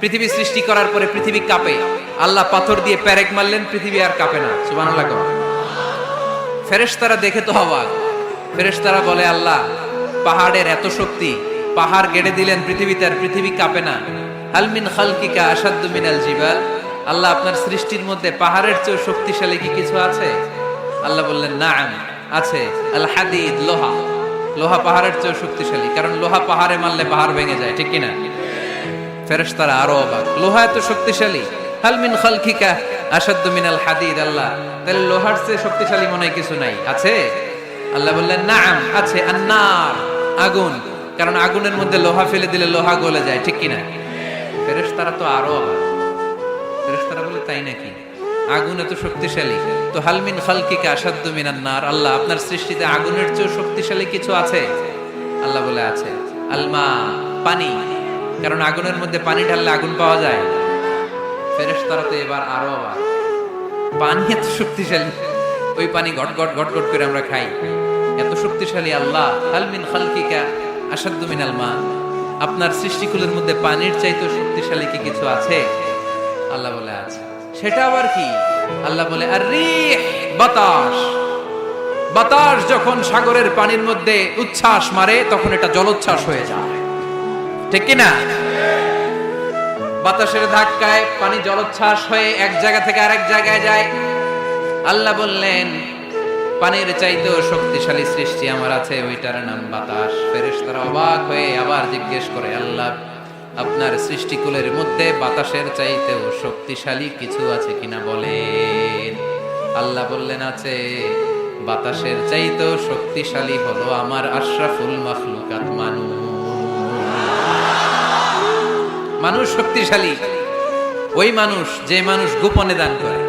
পৃথিবী সৃষ্টি করার পরে পৃথিবী কাঁপে, আল্লাহ পাথর দিয়ে পেরেক মারলেন, পৃথিবী আর কাঁপে না। সুবহানাল্লাহ। ফেরেশতারা দেখে তো অবাক। ফেরেশতারা বলে, আল্লাহ পাহাড়ের এত শক্তি, পাহাড় গেড়ে দিলেন পৃথিবীতে, আর পৃথিবী কাঁপে না। হাল মিন খালকিকা আশাদ্দু মিনাল জিবাল, আল্লাহ আপনার সৃষ্টির মধ্যে পাহাড়ের চেয়ে শক্তিশালী কি কিছু আছে? আল্লাহ বললেন, নাআম, আছে। আল হাদিদ, লোহা। লোহা পাহাড়ের চেয়ে শক্তিশালী, কারণ লোহা পাহাড়ে মারলে পাহাড় ভেঙে যায়, ঠিক কিনা? ফেরেশতারা আরো অবাক, লোহা এত শক্তিশালী। হাল মিন খালকিকা আশাদ্দু মিনাল হাদিদ, আল্লাহ তাহলে লোহার চেয়ে শক্তিশালী মনে হয় কিছু নাই, আছে? আল্লাহ বললেন, নাআম, আছে। আন্নার, আগুন, কারণ আগুনের মধ্যে লোহা ফেলে দিলে লোহা গলে যায়, ঠিক কিনা? ফেরেশতারা তো আরো অবাক। ফেরেশতারা বলে, তাই নাকি? আগুন এত শক্তিশালী, তো হাল মিন খালকিকা আশাদ্দু মিনান নার, আল্লাহ আপনার সৃষ্টিতে আগুনের চেয়ে শক্তিশালী কিছু আছে? আল্লাহ বলে, আছে। আলমা, পানি, কারণ আগুনের মধ্যে পানি ঢাললে আগুন পাওয়া যায়। ফেরেশতারা তো এবার আরো অবাক, পানি এত শক্তিশালী, ওই পানি ঘট ঘট ঘট ঘট করে আমরা খাই, এত শক্তিশালী আল্লাহ। হাল মিন খালকিকা আশাদ্দু মিনাল মা, আপনার সৃষ্টিকুলের মধ্যে পানির চাইতে শক্তিশালী কি কিছু আছে? আল্লাহ বলে, আছে। সেটা আবার কি? আল্লাহ বলে, আর রিহ, বাতাস। বাতাস যখন সাগরের পানির মধ্যে উচ্ছ্বাস মারে, তখন এটা জলোচ্ছ্বাস হয়ে যায়, ঠিক কিনা? বাতাসের ধাক্কায় পানি জলোচ্ছ্বাস হয়ে এক জায়গা থেকে আরেক জায়গায় যায়। আল্লাহ বললেন, পানির চাইতেও শক্তিশালী সৃষ্টি আমার আছে, ওইটার নাম বাতাস। ফেরেশতারা অবাক হয়ে আবার জিজ্ঞেস করে, আল্লাহ আপনার সৃষ্টিকুলের মধ্যে বাতাসের চাইতেও শক্তিশালী কিছু আছে কিনা বলেন। আল্লাহ বললেন, আছে। বাতাসের চাইতেও শক্তিশালী হলো আমার আশরাফুল মাখলুকাত মানুষ। মানুষ শক্তিশালী, ওই মানুষ যে মানুষ গোপনে দান করে।